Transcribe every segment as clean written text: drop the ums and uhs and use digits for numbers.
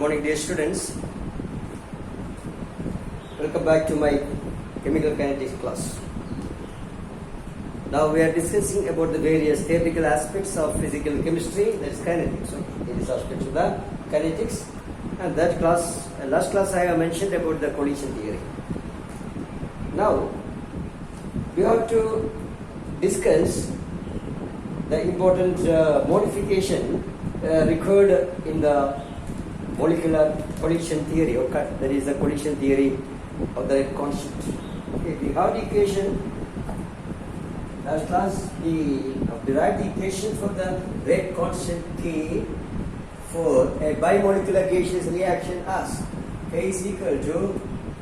morning, dear students. Welcome back to my chemical kinetics class. Now we are discussing about the various theoretical aspects of physical chemistry, that is kinetics. So, it is aspects of the kinetics. And that class, last class I have mentioned about the collision theory. Now, we have to discuss the important modification required in the molecular collision theory, or that is the collision theory of the red constant. Okay, we have the equation. Last class we have derived the equation for the red constant K for a bimolecular gaseous reaction as K is equal to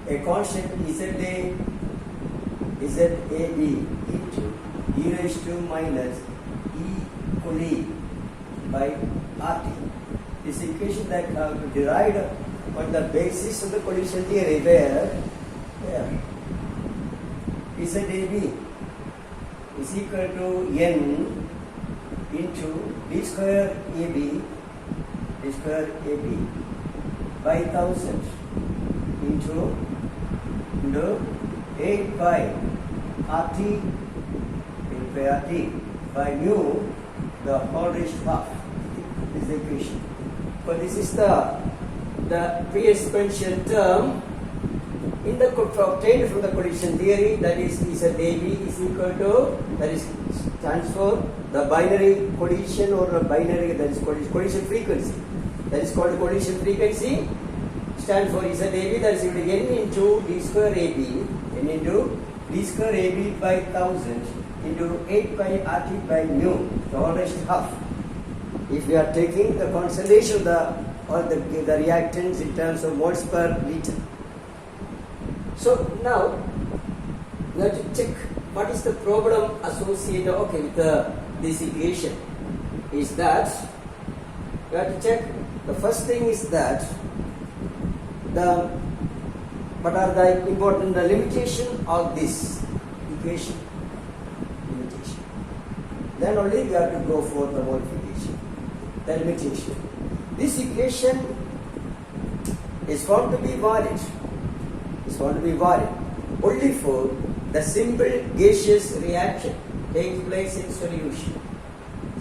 a constant ZAB into e raised to minus E equally by RT. This equation that derived on the basis of the collision theory where ZAB is equal to N into D square AB by 1000 into 8 by RT by mu the whole raised to half. This is the equation. But this is the pre-exponential term in the obtained from the collision theory, that is ZAB is equal to, that is stands for the binary collision or a binary, that is collision frequency. That is called collision frequency, stands for ZAB, that is equal to N into D square AB, N into D square AB by 1000 into 8 by RT by mu, the whole raised to half. If we are taking the concentration of the reactants in terms of moles per liter. So now we have to check what is the problem associated with this equation. Is that we have to check. The first thing is that what are the important limitation of this equation? Limitation. Then only we have to go for the modification. The limitation. This equation is found to be valid. Is found to be valid only for the simple gaseous reaction takes place in solution.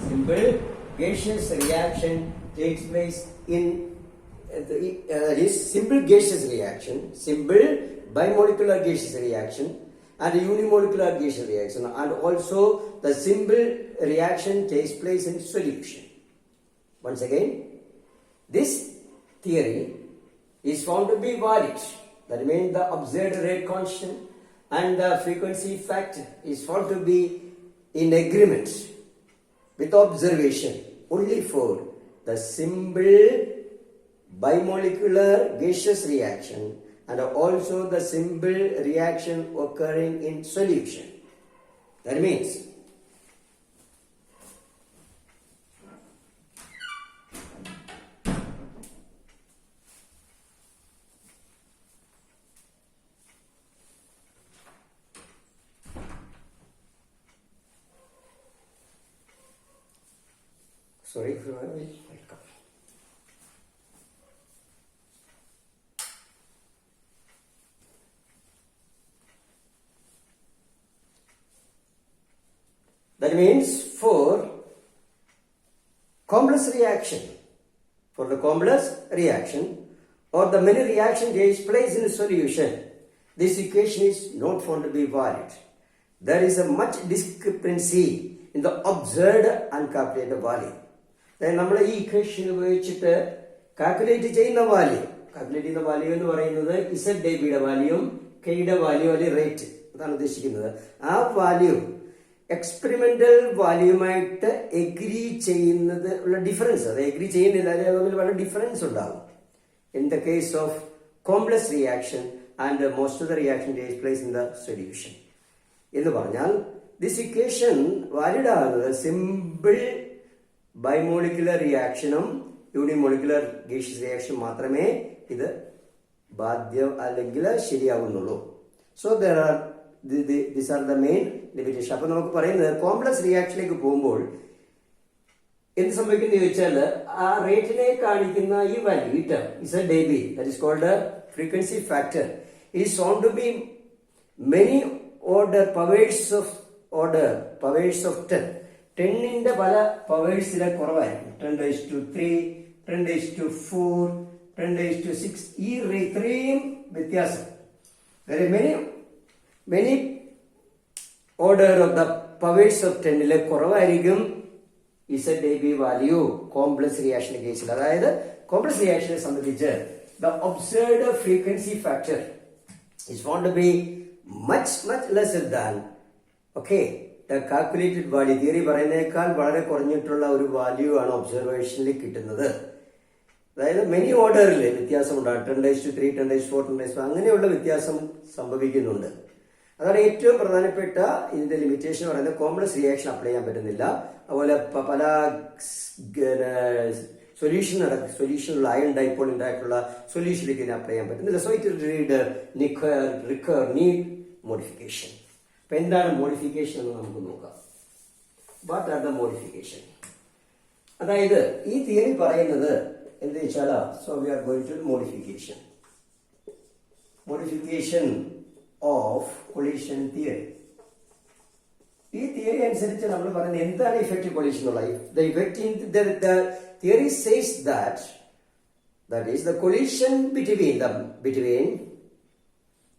Simple gaseous reaction takes place in this simple gaseous reaction, simple bimolecular gaseous reaction, and unimolecular gaseous reaction, and also the simple reaction takes place in solution. Once again, this theory is found to be valid. That means the observed rate constant and the frequency factor is found to be in agreement with observation only for the simple bimolecular gaseous reaction and also the simple reaction occurring in solution. That means that means for complex reaction, or the many reaction takes place in solution, this equation is not found to be valid. There is a much discrepancy in the observed and calculated value. നമ്മൾ ഈ equation ഉപയോഗിച്ചിട്ട് calculate ചെയ്യുന്ന value എന്ന് പറയുന്നത് ZABയുടെ വാല്യൂയും കെയുടെ value അല്ലെങ്കിൽ rate അതാണ് ഉദ്ദേശിക്കുന്നത്. ആ വാല്യൂ എക്സ്പെരിമെന്റൽ വാല്യൂമായിട്ട് എഗ്രി ചെയ്യുന്നത് ഉള്ള ഡിഫറൻസ്, അത് എഗ്രി ചെയ്യുന്നില്ല, അതിൽ വളരെ ഡിഫറൻസ് ഉണ്ടാകും. In the case of complex reaction and most of the reaction takes place in the solution എന്ന് പറഞ്ഞാൽ ദിസ് ഇക്വേഷൻ വാലിഡ് ആകുന്നത് സിമ്പിൾ ബൈമോളിക്കുലർ റിയാക്ഷനും യൂണിമോളിക്കുലർ ഗേഷ്യസ് റിയാക്ഷൻ മാത്രമേ ഇത് ബാധ്യം അല്ലെങ്കിൽ ശരിയാവുന്നുള്ളൂ. So these are the main limitation. അപ്പൊ നമുക്ക് പറയുന്നത് കോംപ്ലക്സ് റിയാക്ഷനിലേക്ക് പോകുമ്പോൾ എന്ത് സംഭവിക്കുന്നു ചോദിച്ചാൽ ആ റേറ്റിനെ കാണിക്കുന്ന ഈ വാല്യൂ ഈ term Z A B that is called frequency factor is on to be many powers of 10. 10ന്റെ പല പവേഴ്സിലെ കുറവായിരിക്കും. 10⁻3, 10⁻4, 10⁻6 ഈ ഇത്രയും വ്യത്യാസം. Many order of the powers of 10ലെ കുറവായിരിക്കും Z A B value complex reaction കേസിൽ. അതായത് കോംപ്ലക്സ് റിയാക്ഷനെ സംബന്ധിച്ച് the observed frequency factor is found to be much lesser than the calculated value. Theory പറയുന്നതിനേക്കാൾ വളരെ കുറഞ്ഞിട്ടുള്ള ഒരു വാല്യൂ ആണ് ഒബ്സർവേഷനിൽ കിട്ടുന്നത്. അതായത് മെനി ഓർഡറിൽ വ്യത്യാസമുണ്ടാകും. 10⁻3, 10⁻4, 10⁻5 അങ്ങനെയുള്ള വ്യത്യാസം സംഭവിക്കുന്നുണ്ട്. അതാണ് ഏറ്റവും പ്രധാനപ്പെട്ട ഇതിന്റെ ലിമിറ്റേഷൻ പറയുന്നത്. കോംപ്ലക്സ് റിയാക്ഷൻ അപ്ലൈ ചെയ്യാൻ പറ്റുന്നില്ല. അതുപോലെ പല സൊല്യൂഷനിലുള്ള അയൺ ഡൈപോൾ ഉണ്ടായിട്ടുള്ള സൊല്യൂഷനിലേക്ക് ഇതിനെ അപ്ലൈ ചെയ്യാൻ പറ്റുന്നില്ല. So it need modification. അപ്പൊ എന്താണ് മോഡിഫിക്കേഷൻ എന്ന് നമുക്ക് നോക്കാം. What are the modification? അതായത് ഈ തിയറി പറയുന്നത് എന്ത് വെച്ചാൽ so we are going to modification of collision theory. ഈ തിയറി അനുസരിച്ച് നമ്മൾ പറയുന്നത് എന്താണ് ഇഫക്റ്റീവ് കൊളീഷൻ എന്നുള്ളത്. The theory says that is the collision between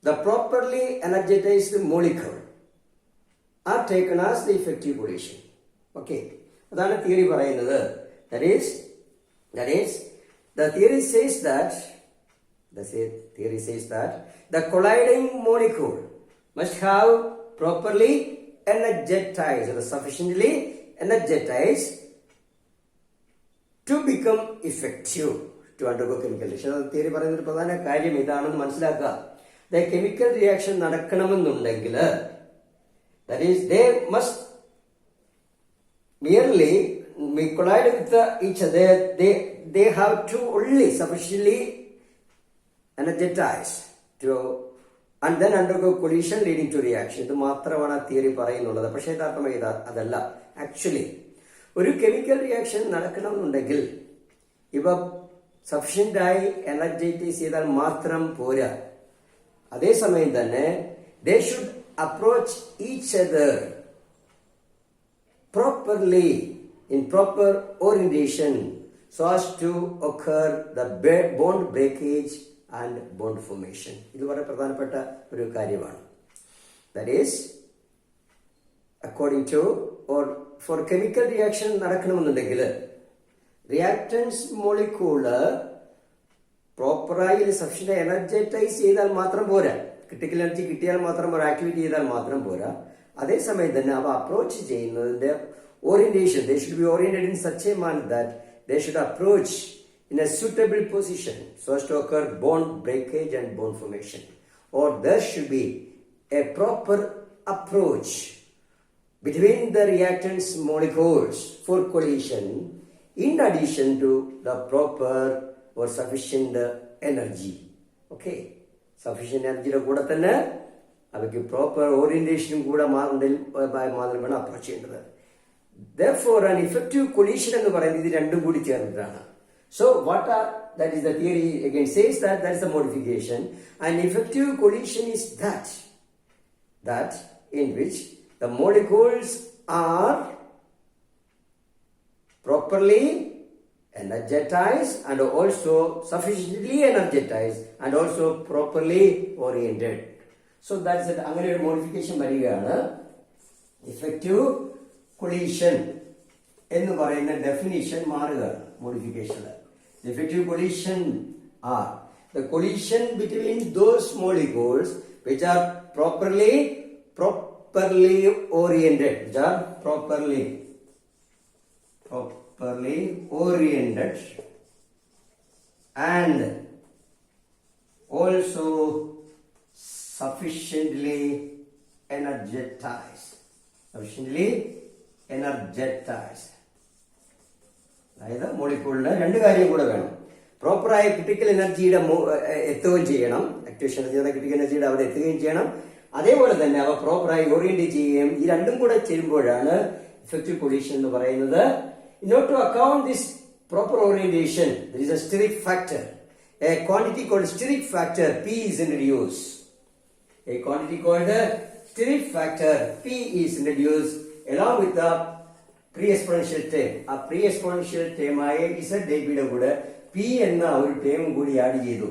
the properly energized molecule are taken as the effective collision. അതാണ് തിയറി പറയുന്നത്. That is the theory says that the colliding molecule must have properly energized or sufficiently energized to become effective to undergo chemical reaction. Theory പറയുന്ന ഒരു പ്രധാന കാര്യം ഇതാണെന്ന് മനസ്സിലാക്കുക. Chemical reaction നടക്കണമെന്നുണ്ടെങ്കിൽ that is they must merely collide with each other. They have to only sufficiently energize to and then undergo collision leading to reaction. ഇത് മാത്രമാണ് ആ തിയറി പറയുന്നുള്ളത്. പക്ഷേ യഥാർത്ഥമായി അതല്ല. ആക്ച്വലി ഒരു കെമിക്കൽ റിയാക്ഷൻ നടക്കണമെന്നുണ്ടെങ്കിൽ ഇവ സഫിഷ്യന്റായി എനർജൈറ്റൈസ് ചെയ്താൽ മാത്രം പോരാ. അതേസമയം തന്നെ they should approach each other properly in proper orientation so as to occur the bond breakage and bond formation. ഇത് വളരെ പ്രധാനപ്പെട്ട ഒരു കാര്യമാണ്. That is according to or for chemical reaction നടക്കണമെന്നുണ്ടെങ്കിൽ റിയാക്ടൻസ് മോളിക്യൂള് പ്രോപ്പറായി സഫിഷ്യന്റ് എനർജറ്റൈസ് ചെയ്താൽ മാത്രം പോരാ. ക്രിട്ടിക്കൽ എനർജി കിട്ടിയാൽ മാത്രം പോരാ, ആക്ടിവിറ്റി ചെയ്താൽ മാത്രം പോരാ. അതേസമയം തന്നെ അവ അപ്രോച്ച് ചെയ്യുന്നതിന്റെ orientation they should be oriented in such a manner that they should approach in a suitable position so as to occur bond breakage and bond formation, or there should be a proper approach between the reactants molecules for collision in addition to the proper or sufficient energy. Sufficient energy കൂടെ തന്നെ അവയ്ക്ക് proper ഓറിയന്റേഷനും കൂടെ മാത്രം വേണം approach ചെയ്യേണ്ടത്. Therefore an effective collision എന്ന് പറയുന്നത് ഇത് രണ്ടും കൂടി ചേർന്നിട്ടാണ്. So that is the theory again says that is the modification. An effective collision is that in which the molecules are properly energized and also sufficiently energized and also properly oriented. So that's it. അങ്ങനെ ഒരു modification വരികയാണ്. Effective collision എന്ന് പറയുന്ന definition മാറുകയാണ് modification. Effective collision are the collision between those molecules which are properly oriented, which are properly oriented and also sufficiently energized. അതായത് മോളിക്യൂളിന് രണ്ട് കാര്യം കൂടെ വേണം. പ്രോപ്പറായ ക്രിട്ടിക്കൽ എനർജിയുടെ എത്തുകയും ചെയ്യണം, ആക്ടിവേഷൻ എനർജിയുടെ ക്രിട്ടിക്കൽ എനർജിയുടെ അവിടെ എത്തുകയും ചെയ്യണം. അതേപോലെ തന്നെ അവ പ്രോപ്പറായി ഓറിയന്റ് ചെയ്യുകയും, ഈ രണ്ടും കൂടെ ചേരുമ്പോഴാണ് ഇഫക്റ്റീവ് കൊളീഷൻ എന്ന് പറയുന്നത്. in order to account this proper orientation, there is a steric factor. A quantity called steric factor P is introduced. A quantity called steric factor P is introduced along with the pre-exponential term. A pre-exponential term Z യുടെ കൂടെ P എന്ന ഒരു term കൂടി add ചെയ്തു.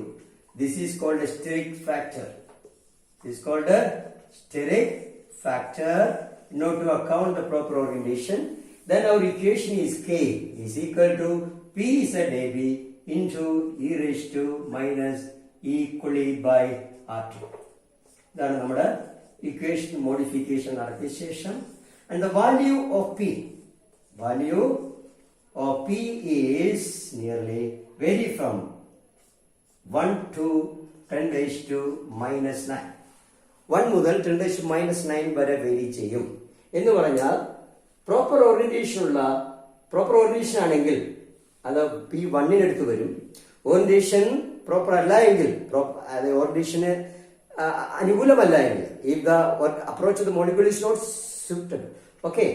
This is called a steric factor. This is called a steric factor in order to account the proper orientation. Then our equation is K is equal to P Z AB into e raised to minus e equally by R2. ഇതാണ് നമ്മുടെ equation modification നടത്തിയ ശേഷം. And the value of P is nearly vary from 1 to 10 raised to minus 9. 1 മുതൽ 10 raised to minus 9 വരെ vary ചെയ്യും. എന്ന് പറഞ്ഞാൽ proper orientation ആണെങ്കിൽ അത് P1 അടുത്ത് വരും. ഓറിയന്റേഷൻ പ്രോപ്പർ അല്ല എങ്കിൽ ഓറിയന്റേഷന് അനുകൂലമല്ല എങ്കിൽ if the approach of the molecule is not suitable, okay,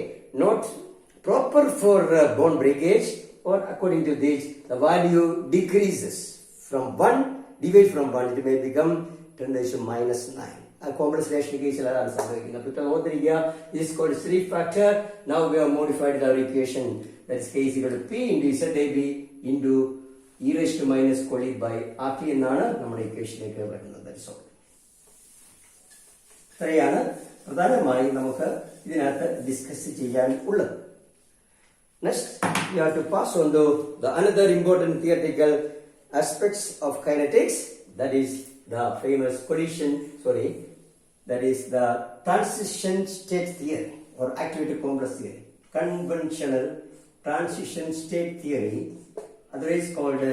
not proper for bond breakage, or according to this the value decreases from 1, divide from 1, it may become 10 raised to minus 9. A complex relation കേസിൽ അതാണ് സംഭവിക്കുന്നത്. ഇപ്പോൾ ഓർത്തിരിക്കുക, this is called steric factor. Now we have modified our equation, that is K is equal to P into ZAB into e raised to minus qualified by RT എന്നാണ് നമ്മുടെ ഇക്വേഷനിലേക്ക് വരുന്നത്. That is all. ഇത്രയാണ് പ്രധാനമായും നമുക്ക് ഇതിനകത്ത് discuss ചെയ്യാൻ ഉള്ളത്. Next, we have to pass on to the another important theoretical aspects of kinetics, that is the famous that is the transition state theory or activated complex theory. Conventional transition state theory, otherwise called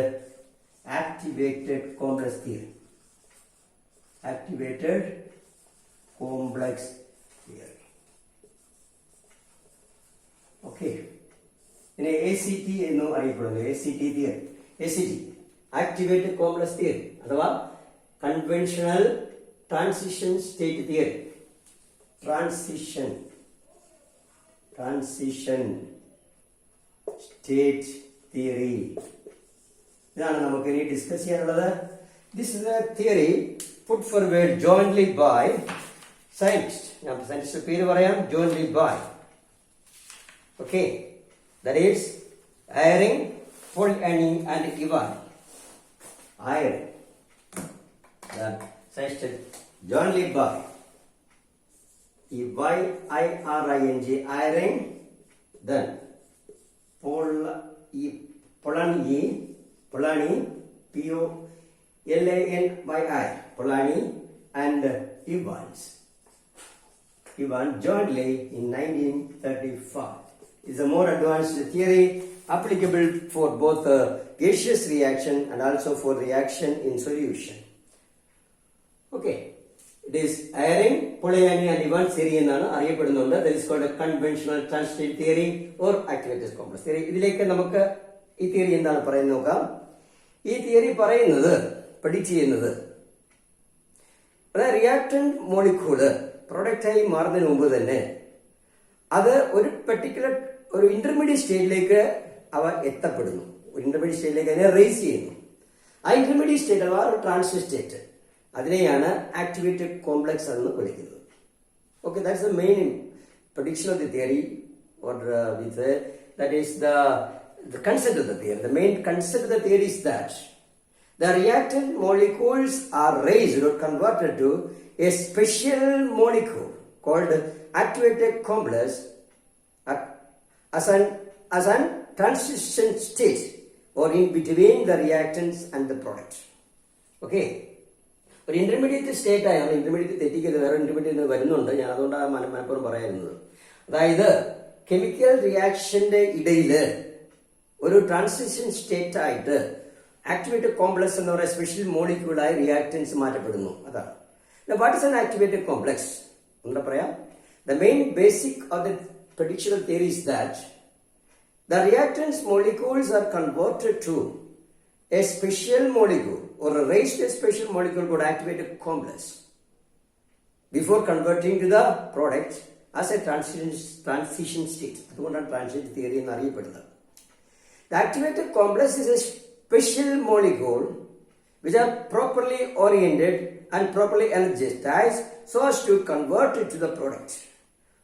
activated complex theory. Activated complex theory. Okay. In ACT എന്ന് അറിയപ്പെടുന്നു. ACT theory. ACT, activated complex theory അഥവാ conventional transition state theory. Transition state theory. ഇതാണ് നമുക്ക് ഇനി discuss ചെയ്യാനുള്ളത്. This is a theory put forward jointly by scientists. ഞാൻ scientist പേര് പറയാം. jointly by, okay, that is Eyring, Polanyi and Ivan. Eyring, the scientist jointly by Eyring, then Polanyi, Polanyi, Polanyi and Ivan jointly in 1935. Is a more advanced theory applicable for both gaseous reaction and also for reaction in solution. Okay, it is Eyring, Polanyi and Ivan theory എന്നാണ് അറിയപ്പെടുന്നുണ്ട്. That is called a conventional transition theory or activated complex theory. ഇതിലേക്ക് നമുക്ക് ഈ theory എന്താണ് പറയുന്നത് നോക്കാം. ഈ theory പറയുന്നത് പ്രഡിക്റ്റ് ചെയ്യുന്നത് അതായത് റിയാക്ടന്റ് മോളിക്യൂള് പ്രൊഡക്റ്റായി മാറുന്നതിന് മുമ്പ് തന്നെ അത് ഒരു പെർട്ടിക്കുലർ ഒരു ഇന്റർമീഡിയറ്റ് സ്റ്റേജിലേക്ക് അവ എത്തപ്പെടുന്നു. ഒരു ഇന്റർമീഡിയറ്റ് സ്റ്റേജിലേക്ക് അതിനെ റേസ് ചെയ്യുന്നു. ആ ഇന്റർമീഡിയറ്റ് സ്റ്റേറ്റ് അഥവാ ഒരു ട്രാൻസിഷൻ സ്റ്റേറ്റ്, അതിനെയാണ് ആക്ടിവേറ്റഡ് കോംപ്ലക്സ് എന്ന് വിളിക്കുന്നത്. Okay, that's the main prediction of the theory or that is the concept of the theory. The main concept of the theory is that the reactant molecules are raised or converted to a special molecule called activated complex as an transition state or in between the reactants and the product. Okay, ഒരു intermediate state ആയ intermediate തെറ്റിക്കരുത്, വേറെ intermediate വരുന്നുണ്ട്, ഞാൻ അതുകൊണ്ടാണ് മനപ്പുറം പറയുന്നത്. അതായത് chemical റിയാക്ഷന്റെ ഇടയിൽ ഒരു ട്രാൻസിഷൻ സ്റ്റേറ്റ് ആയിട്ട് ആക്ടിവേറ്റഡ് കോംപ്ലക്സ് എന്ന് പറയുന്ന സ്പെഷ്യൽ മോളിക്യൂളായി റിയാക്ടൻസ് മാറ്റപ്പെടുന്നു. അതാണ് what is an activated complex എന്താ പറയാം. The main basic of the prediction theory is that the reactants molecules are converted to a special molecule or raised to a special molecule called activated complex before converting to the product as a transition state. അതുകൊണ്ടാണ് transition theory എന്ന് അറിയപ്പെടുന്നത്. The activated complex is a special molecule which are properly oriented and properly energized so as to convert it to the product.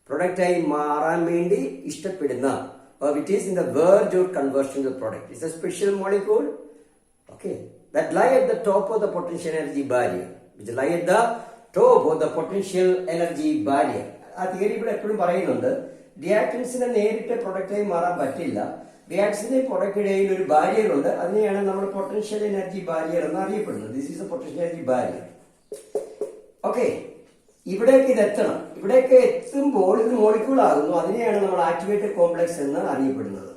Product ആയി മാറാൻ വേണ്ടി ഇഷ്ടപ്പെടുന്ന, or it is in the verge of conversion to the product. It's a special molecule, okay, that lie at the top of the potential energy barrier. Which lie at the top of the potential energy barrier. ആ theory ഇവിടെ എപ്പോഴും പറയുന്നുണ്ട്, റിയാക്ടൻസിനെ നേരിട്ട് പ്രൊഡക്റ്റായി മാറാൻ പറ്റില്ല. റിയാക്ടൻസിന്റെ പ്രൊഡക്റ്റിടയിൽ ഒരു barrier ഉണ്ട്, അതിനെയാണ് നമ്മൾ പൊട്ടൻഷ്യൽ എനർജി ബാരിയർ എന്ന് അറിയപ്പെടുന്നത്. This is A potential energy barrier. Okay, ഇവിടേക്ക് ഇത് എത്തണം. ഇവിടേക്ക് എത്തുമ്പോൾ ഇത് മോളിക്യൂൾ ആകുന്നു, അതിനെയാണ് നമ്മൾ ആക്ടിവേറ്റഡ് കോംപ്ലക്സ് എന്ന് അറിയപ്പെടുന്നത്.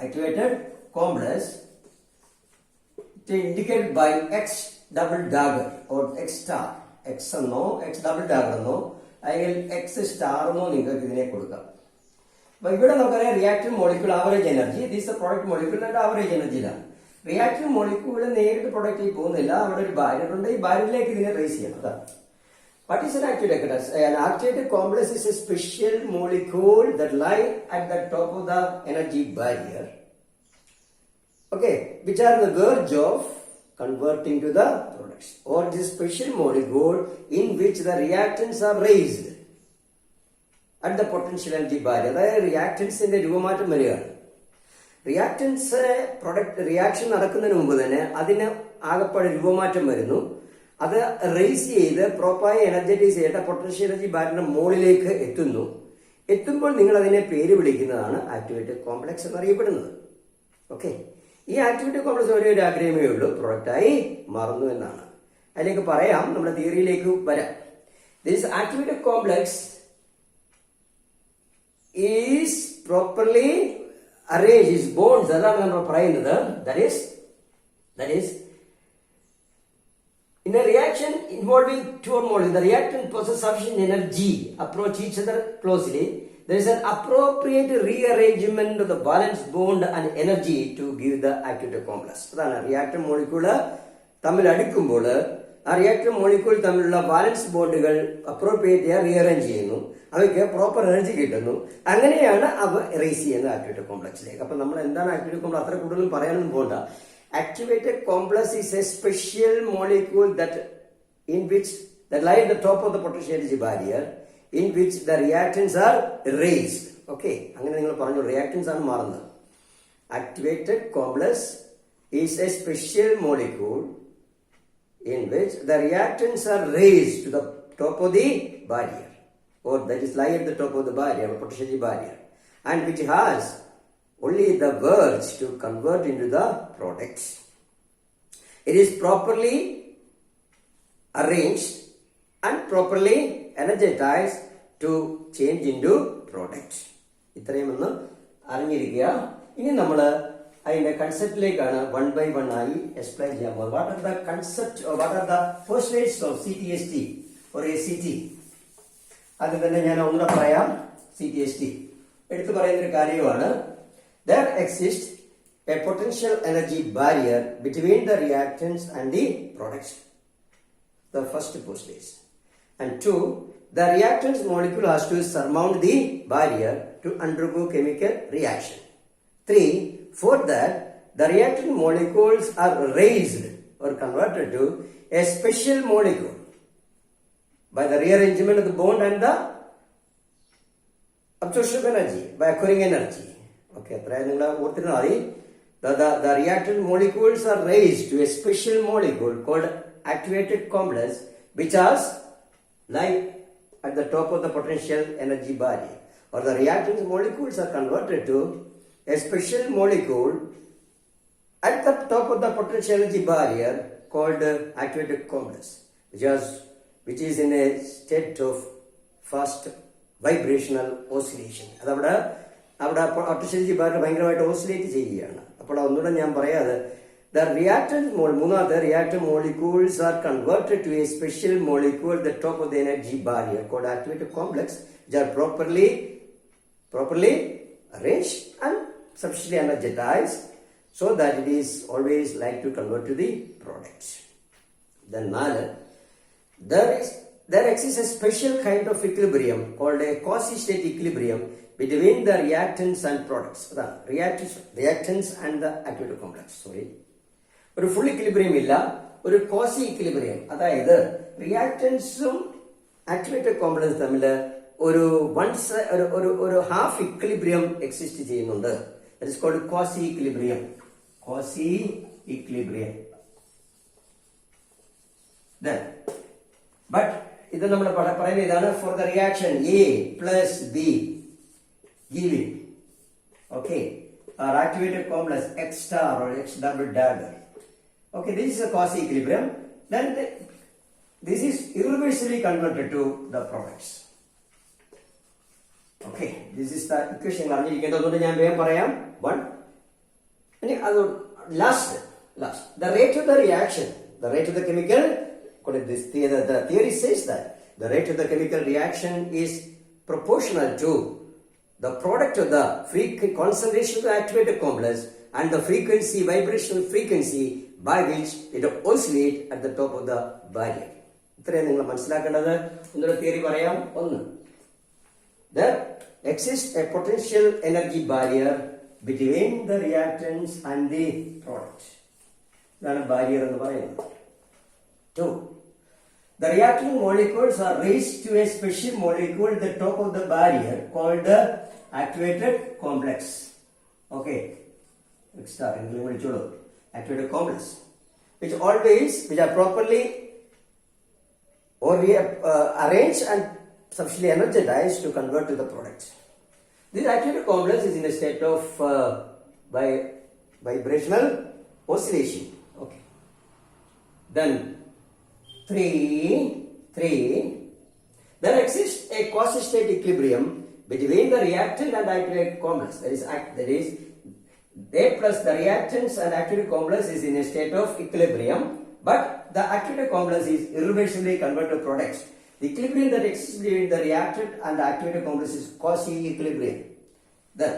Activated complex indicated by X double dagger or X star. X എന്നോ എക്സ് ഡബിൾ ഡാഗർ എന്നോ അല്ലെങ്കിൽ എക്സ് സ്റ്റാർ എന്നോ നിങ്ങൾക്ക് ഇതിനെ കൊടുക്കാം. അപ്പൊ ഇവിടെ നമുക്കറിയാം reactive molecule average energy, this a product molecule average എനർജിയിലാണ്. റിയാക്റ്റീവ് മോളിക്യൂൾ നേരിട്ട് പ്രൊഡക്റ്റിൽ പോകുന്നില്ല, അവിടെ ഒരു ബാരിയർ ഉണ്ട്, ഈ ബാരിയറിലേക്ക് ഇതിനെ റേസ് ചെയ്യണം. അതാണ് what is an activated complex? An activated complex is a special molecule that lie at the top of the energy barrier, okay, which are the verge of converting to the products, or this special molecule in which the reactants are raised at the potential energy barrier. അതായത് റിയാക്ടൻസിന്റെ രൂപമാറ്റം വരികയാണ്. Reactance product reaction നടക്കുന്നതിന് മുമ്പ് തന്നെ അതിന് ആകപ്പാട് രൂപമാറ്റം വരുന്നു. അത് റേസ് ചെയ്ത് പ്രോപ്പറായി എനർജറ്റൈസ് ചെയ്തിട്ട് പൊട്ടൻഷ്യൽ എനർജി ബാരിയറിന്റെ മുകളിലേക്ക് എത്തുന്നു. എത്തുമ്പോൾ നിങ്ങൾ അതിനെ പേര് വിളിക്കുന്നതാണ് ആക്ടിവേറ്റഡ് കോംപ്ലക്സ് എന്നറിയപ്പെടുന്നത്. ഓക്കെ, ഈ ആക്ടിവേറ്റഡ് കോംപ്ലക്സ് ഒരേ ഒരു ആഗ്രഹമേ ഉള്ളൂ, പ്രൊഡക്റ്റായി മാറുന്നു എന്നാണ്. അതിലേക്ക് പറയാം, നമ്മുടെ തിയറിയിലേക്ക് വരാം. This activated complex is properly arrange his bonds, അതാണ് നമ്മൾ പറയുന്നത്. that is in a reaction involving two or more, the reactant possesses sufficient energy approach each other closely. There is an appropriate rearrangement of the valence bond and energy to give the activated complex. അതാണ് reactor molecule തമ്മിൽ അടുക്കുമ്പോൾ ആ reactor molecule തമ്മിലുള്ള വാലൻസ് ബോണ്ടുകൾ appropriate rearrange ചെയ്യുന്നു, അവയ്ക്ക് proper energy കിട്ടുന്നു. അങ്ങനെയാണ് അവ റേസ് ചെയ്യുന്നത് ആക്ടിവേറ്റഡ് കോംപ്ലക്സിലേക്ക്. അപ്പൊ നമ്മൾ എന്താണ് ആക്ടിവേറ്റഡ് കോംപ്ലക്സ് അത്ര കൂടുതൽ പറയാനൊന്നും പോകണ്ട. Activated complex is a special molecule that lie at the top of the potential energy barrier in which the reactants are raised. Okay, അങ്ങനെ നിങ്ങൾ പറഞ്ഞു, reactants ആണ് മാറുന്നത്. Activated complex is a special molecule in which the reactants are raised to the top of the barrier, or that is lie at the top of the barrier, or potential energy barrier, and which has only the verge to convert into the products. It is properly arranged and properly energized to change into products. ഇത്രയും ഒന്ന് അറിഞ്ഞിരിക്കുക. ഇനി നമ്മൾ അതിന്റെ കൺസെപ്റ്റിലേക്കാണ് one by one ആയി explain ചെയ്യാൻ പോകുന്നത്. What are the concept, what are the postulates of CTST or ACT? അത് തന്നെ ഞാൻ ഒന്നുകൂടെ പറയാം. CTST എടുത്തു പറയുന്ന ഒരു കാര്യമാണ്. There exists a potential energy barrier between the reactants and the products. The first postulate. And two, the reactants molecule has to surmount the barrier to undergo chemical reaction. Three, for that, the reactant molecules are raised or converted to a special molecule by the rearrangement of the bond and the absorption of energy by acquiring energy. Okay, the reactant molecules are raised to a special molecule called activated complex, which has lie at the top of the potential energy barrier, or the reactant molecules are converted to a special molecule at the top of the potential energy barrier called activated complex, which is in a state of fast vibrational oscillation. അവിടെ potential energy barrier ഭയങ്കരമായിട്ട് oscillate ചെയ്യുകയാണ്. അപ്പോൾ ഒന്നുകൂടെ ഞാൻ പറയാതെ, മൂന്നാമത്തെ reactor molecules are converted to a special molecule the top of the energy barrier called activated complex, which are properly arranged and sufficiently energized so that it is always like to convert to the products. Then there is there exists a special kind of equilibrium called a quasi-state equilibrium between the reactants and products. Reactants and the activator complex. Sorry. ഒരു full equilibrium ഇല്ല, ഒരു Kosi equilibrium. അതായത് റിയാക്ടൻസും activated complex തമ്മിൽ ഒരു half equilibrium exist ചെയ്യുന്നുണ്ട്. That is called quasi equilibrium. Quasi equilibrium. But ഇത് നമ്മൾ പറയുന്ന ഇതാണ് for the reaction A plus B giving or activated complex X star or X double dagger. Okay, this is a quasi equilibrium. Then this is irreversibly converted to the products. Okay, this is the equation. അറിഞ്ഞിരിക്കേണ്ടതുകൊണ്ട് ഞാൻ വേഗം പറയാം. One. Last. The rate of the reaction, the rate of the chemical. The theory says that the rate of the chemical reaction is proportional to the product of the concentration of the activated complex and the vibrational frequency by which it oscillates at the top of the barrier. ഇത്രയും നിങ്ങൾ മനസ്സിലാക്കേണ്ടത്. ഒന്നൊരു theory പറയാം. ഒന്ന്, there exists a potential energy barrier between the reactants and the product. ഇതാണ് barrier എന്ന് പറയുന്നത്. Two, the reacting molecules are raised to a special molecule at the top of the barrier called the activated complex. Okay, activated complex, which are properly arranged and sufficiently energized to convert to the product. This activated complex is in a state of vibrational oscillation. Okay. Then three, there exists a quasi-state equilibrium between the reactant and activated complex. That is, A plus the reactants and activated complex is in a state of equilibrium, but the activated complex is irreversibly converted to products. The equilibrium that exists between the reactant and the activated complex is quasi-equilibrium. Then,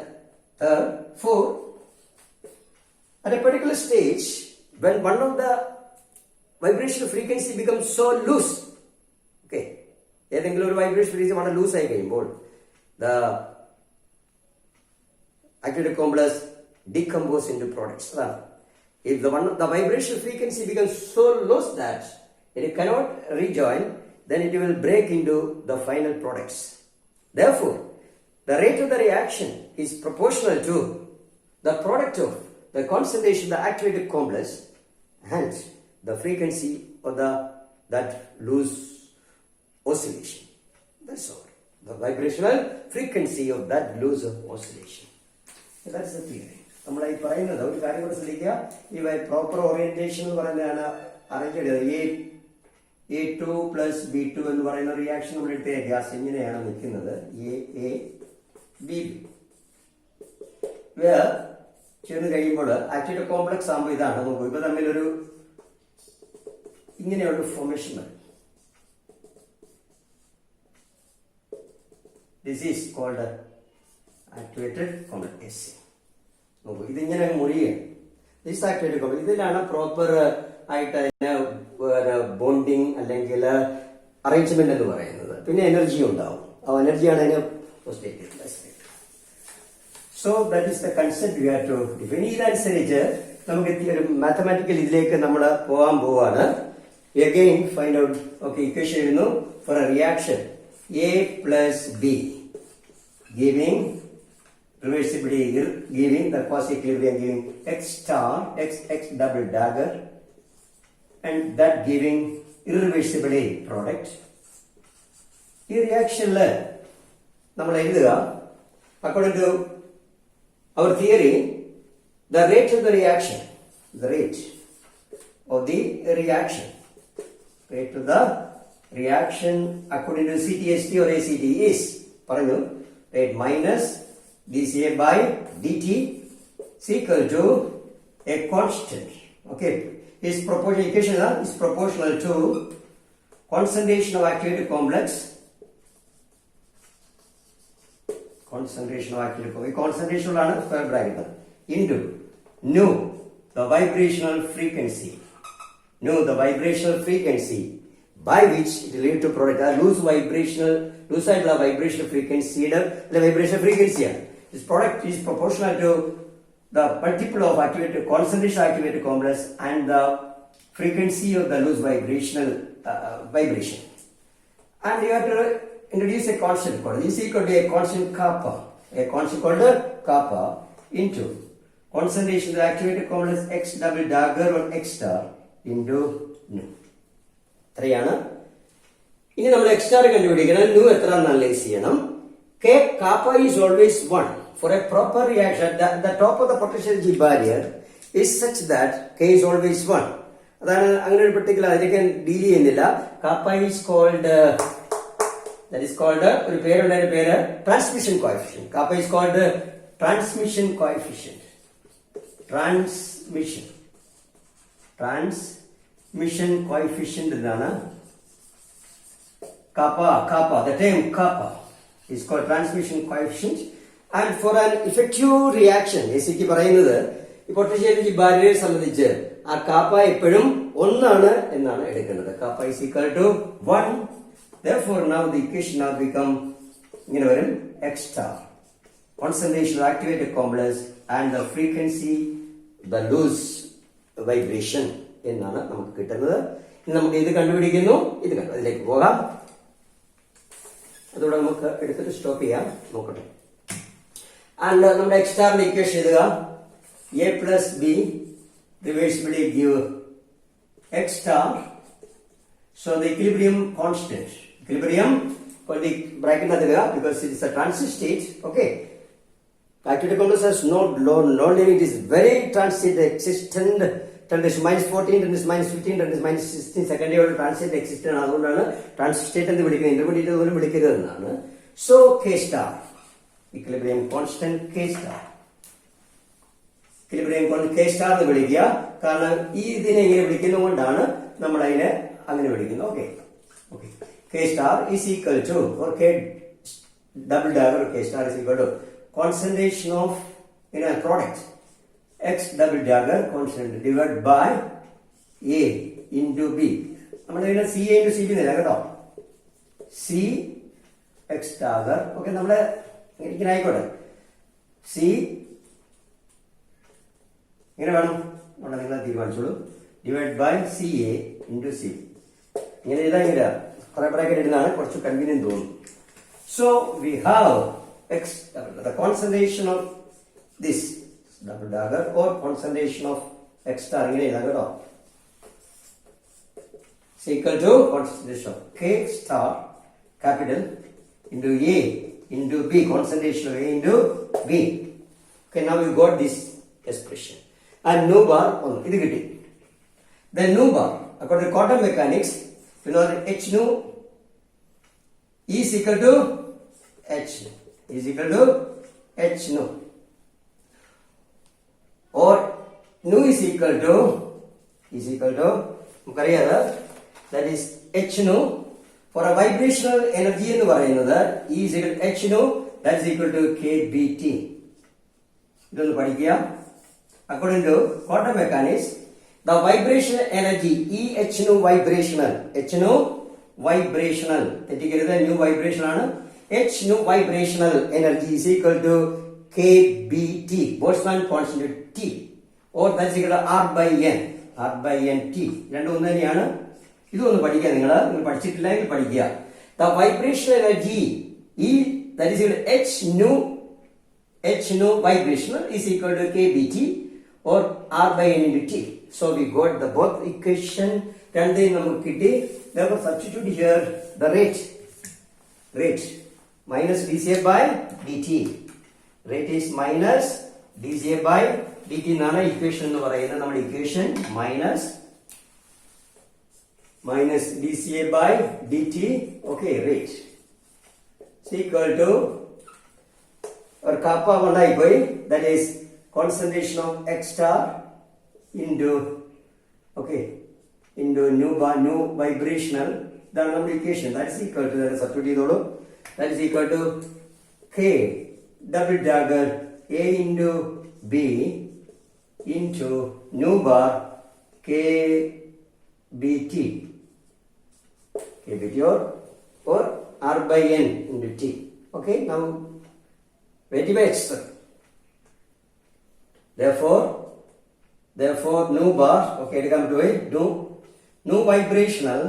fourth, at a particular stage, when one of the vibrational frequency becomes so loose, okay, ഏതെങ്കിലും ഒരു vibration frequency വളരെ loose ആയി കഴിയുമ്പോൾ the activated complex decompose into products. If the vibrational frequency becomes so low that it cannot rejoin, then it will break into the final products. Therefore, the rate of the reaction is proportional to the product of the concentration of the activated complex and the frequency of that loose oscillation. That's all. The vibrational frequency of that loose oscillation. That's the theory. നമ്മൾ ഈ പറയുന്നത് ഒരു കാര്യം കൂടെ ശ്രദ്ധിക്കുക. ഈ proper orientation എന്ന് പറയുന്നതാണ് അറേഞ്ച് ചെയ്തത്. A2 plus B2 എന്ന് പറയുന്ന റിയാക്ഷൻ നമ്മൾ എടുത്ത ഗ്യാസ് ഇങ്ങനെയാണ് നിൽക്കുന്നത്. A B ചെന്ന് കഴിയുമ്പോൾ ആക്ടിവേറ്റഡ് കോംപ്ലക്സ് ആകുമ്പോൾ ഇതാണ് നോക്കൂ. ഇപ്പൊ തമ്മിലൊരു ഇങ്ങനെയുള്ള ഫോർമേഷൻ വരും. This is called activated complex. നോക്കൂ, ഇതിങ്ങനെ മുറിയാണ്. This activated complex. ഇതിലാണ് പ്രോപ്പർ ആയിട്ട് അതിന് ബോണ്ടിങ് അല്ലെങ്കിൽ അറേഞ്ച്മെന്റ് എന്ന് പറയുന്നത്. പിന്നെ എനർജി ഉണ്ടാവും. ആ എനർജിയാണ് അതിന് so that is the concept we have to define. ഇതനുസരിച്ച് നമുക്ക് ഒരു മാത്തമാറ്റിക്കൽ ഇതിലേക്ക് നമ്മൾ പോകാൻ പോവാണ്. Again find out. Okay, equation എഴുതുന്നു. For a reaction A plus B giving reversibility, giving the quasi-equilibrium, giving X star, X double dagger, and that giving irreversibility product. ഈ റിയാക്ഷനില് നമ്മൾ എഴുതുക according to our theory, the rate of the reaction according to the CTST or ACT is പറഞ്ഞു rate minus dCA by dt is equal to a constant. Okay, is proportional equation is proportional to concentration of activated complex. Concentration of activated complex. Concentration ആണ് square bracket into nu the vibrational frequency. Nu the vibrational frequency by which it will lead to product a loose ആയിട്ടുള്ള vibrational frequency vibration frequency. This product is proportional to the multiple of concentration of activated complex and the frequency of the loose vibration. And you have to introduce a constant called this is equal to a constant kappa. A constant called kappa into concentration of the activated complex X double dagger or X star into nu. ഇത്രയാണ്. ഇനി നമ്മൾ X star കണ്ടുപിടിക്കണം. nu എത്ര analyse ചെയ്യണം. K kappa is always 1. For a proper reaction, the top of the potential energy barrier is such that K is always 1. അതാണ് അങ്ങനെ ഒരു particular അതിലേക്ക് ഡീൽ ചെയ്യുന്നില്ല. Kappa is called that is called ഒരു പേരുണ്ട്, അതിന്റെ പേര് transmission coefficient. Kappa is called transmission coefficient. Transmission coefficient എന്നാണ് kappa. The term kappa is called transmission coefficient. And for an effective reaction, ACക്ക് പറയുന്നത് ഈ പൊട്ടൻഷ്യൽ എനർജി ബാരിയറെ സംബന്ധിച്ച് ആ കാപ്പ എപ്പോഴും 1 ആണ് എന്നാണ് എടുക്കുന്നത്. Kappa is equal to 1. Therefore, now the equation now become ഇങ്ങനെ വരും X star. Concentration of activated complex and the frequency, the loose vibration എന്നാണ് നമുക്ക് കിട്ടുന്നത്. ഇനി നമുക്ക് ഇത് കണ്ടുപിടിക്കുന്നു. ഇത് കണ്ടു അതിലേക്ക് പോകാം. അതോടെ നമുക്ക് എടുത്തിട്ട് സ്റ്റോപ്പ് ചെയ്യാം. നോക്കട്ടെ. And നമ്മുടെ X star ഇക്വേഷൻ എഴുതുക. A plus B reversibly give X star. So the equilibrium constant. Equilibrium the bracket because it is a transit state. Okay. Activated complex has no limit. It is very transit existent. 10⁻14, 10⁻15, 10⁻16 secondary order transit existent. അതുകൊണ്ടാണ് transit state എന്ന് വിളിക്കുന്നത്. Intermediate പോലും വിളിക്കരുത് എന്നാണ്. So K star equilibrium constant K star. Equilibrium constant K star എന്ന് വിളിക്കുക. കാരണം ഈ ഇതിനെ ഇങ്ങനെ വിളിക്കുന്നതുകൊണ്ടാണ് നമ്മൾ അതിനെ അങ്ങനെ വിളിക്കുന്നത്. Okay. K star is equal to, or K double dagger K star is equal to concentration of a product X double dagger constant divided by A into B. നമ്മൾ C into C നില കേട്ടോ. C X dagger. Okay, നമ്മളെ ഇങ്ങനെ ആയിക്കോട്ടെ. C ഇങ്ങനെ വേണം അവിടെ നിങ്ങൾ തീരുമാനിച്ചോളൂ. Divide by CA into C. ഇങ്ങനെ എഴുതാൻ ഇങ്ങനെ കുറെ ബ്രാക്കറ്റ് ഇടുന്നതാണ് കുറച്ച് കൺവീനിയന്റ് തോന്നും. So we have X, the concentration of this double dagger or concentration of X star ഇങ്ങനെ എഴുതാം കേട്ടോ. is equal to concentration of K star capital into A into B, concentration of A into B. Okay, now you got this expression. And nu bar on ഇത് കിട്ടി. Then nu bar according to quantum mechanics, you know that H nu is equal to H nu is equal to H nu, or nu is equal to നമുക്കറിയാതെ that is H nu for a vibrational energy എന്ന് പറയുന്നത് E is equal to H nu, that is equal to kBT. ഇതൊന്ന് പഠിക്കുക. According to quantum mechanics, the vibrational energy H nu vibrational തെറ്റിക്കരുത്, new vibration ആണ്. H nu vibrational energy is equal to kBT, Boltzmann constant T, or that is equal to R by N T. രണ്ടും ഒന്ന് തന്നെയാണ്. ഇതൊന്ന് പഠിക്കുക. നിങ്ങൾ പഠിച്ചിട്ടില്ലെങ്കിൽ പഠിക്കുക. The vibrational energy E, that is equal to H nu vibrational is equal to kBT or R by N into T. So we got the both equation. രണ്ടേ നമുക്ക് കിട്ടി. Therefore substitute here the rate minus dCA by dt. Rate is minus dCA by dt എന്നാണ് equation എന്ന് പറയുന്നത്. നമ്മുടെ equation minus dCA by dt. Okay, rate is equal to or kappa 1 ആയി പോയി. That is concentration of X star into nu vibrational. ഇതാണ് നമ്മുടെ equation. That is equal to substitute ചെയ്തോളൂ. That is equal to K double dagger A into B into nu bar kBT. KBT or R by N into T. Okay, now weight by H. Therefore, nu bar, okay, to come to it, nu vibrational,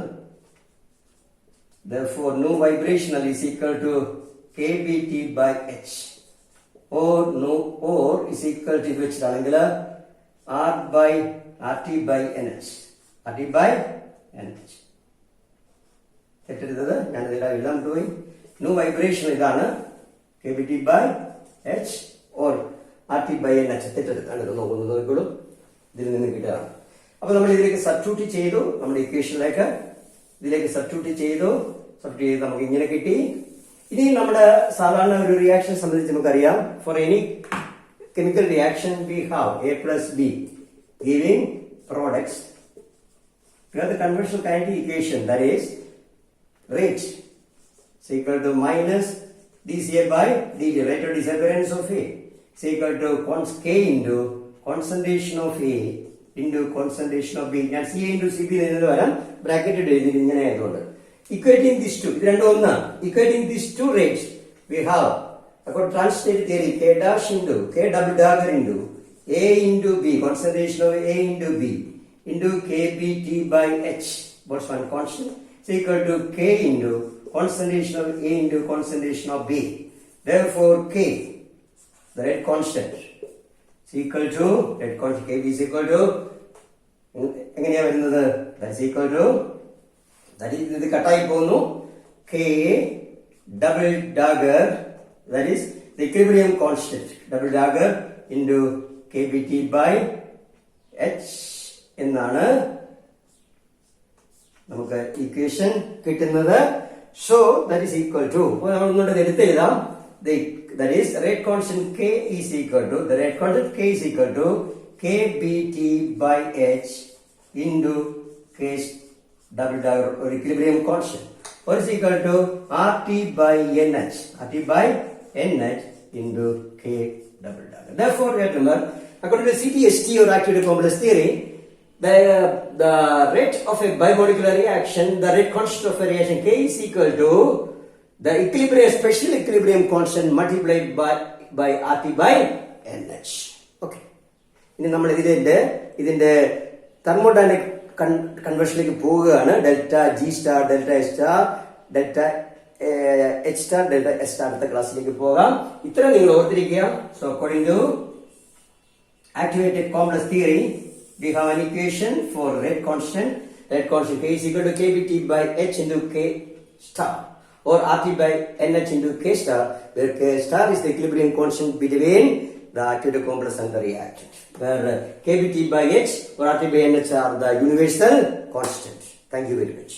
therefore, nu vibrational is equal to KBT by H, or is equal to which angular R by RT by NH, RT by NH. തെറ്റരുത്, ഞാനിതെല്ലാം എഴുതാൻ പോയി. New vibration ഇതാണ് KBT by H or RT by NH. തെറ്റരുത്, ആണ് നോക്കുന്നത്, നോക്കിക്കോളൂ, ഇതിൽ നിന്ന് കിട്ടുകയാണ്. അപ്പൊ നമ്മൾ ഇതിലേക്ക് സബ്സ്റ്റിറ്റ്യൂട്ട് ചെയ്തു, നമ്മുടെ ഇക്വേഷനിലേക്ക് ഇതിലേക്ക് സബ്സ്റ്റിറ്റ്യൂട്ട് ചെയ്ത് നമുക്ക് ഇങ്ങനെ കിട്ടി. ഇനി നമ്മുടെ സാധാരണ ഒരു റിയാക്ഷൻ സംബന്ധിച്ച് നമുക്കറിയാം, for any chemical reaction we have A plus B giving products. We have the conventional kinetic equation, that is rate is equal to minus dCA by dt, rate of disappearance of A, is equal to K into concentration of A into concentration of B. ഞാൻ C into CB എന്നത് വരാം, bracket എഴുതി ഇങ്ങനെ ആയതുകൊണ്ട്. Equating these two, ഇത് രണ്ടും ഒന്നാണ്. Equating these two rates, we have according to translated theory K dash into K double dagger into A into B, concentration of A into B into KBT by H, what's one constant, is equal to K into concentration of A into concentration of B. Therefore, K, the rate constant, is equal to rate constant KB is equal to എങ്ങനെയാ വരുന്നത്? That is equal to, that is ഇത് കട്ടായി പോകുന്നു, K double dagger, that is the equilibrium constant, double dagger into KBT by H എന്നാണ് നമുക്ക് equation കിട്ടുന്നത്. So that is equal to, നമ്മൾ ഒന്നുകൂടെ എടുത്ത് എഴുതാം, that is rate constant K is equal to, the rate constant K is equal to KBT by H into K double dagger or equilibrium constant, or is equal to RT by NH, RT by NH into K double dagger. Therefore, remember, according to CTST or activity complex theory, the rate of a bimolecular reaction, the rate constant of a reaction K is equal to the equilibrium, special equilibrium constant multiplied by RT by NH. Okay. ഇനി നമ്മൾ ഇതിന്റെ thermodynamic കൺവേർഷനിലേക്ക് പോവുകയാണ്. Delta G star, delta S star, delta H star, delta S star അടുത്ത ക്ലാസ്സിലേക്ക് പോകാം. ഇത്ര നിങ്ങൾ ഓർത്തിരിക്കുക. So according to activated complex theory, we have an equation for rate constant K is equal to KBT by H into K star or RT by NH into K star, where K star is the equilibrium constant between the activated complex and the reactant, where KBT by H or RT by NH are the universal constant. Thank you very much.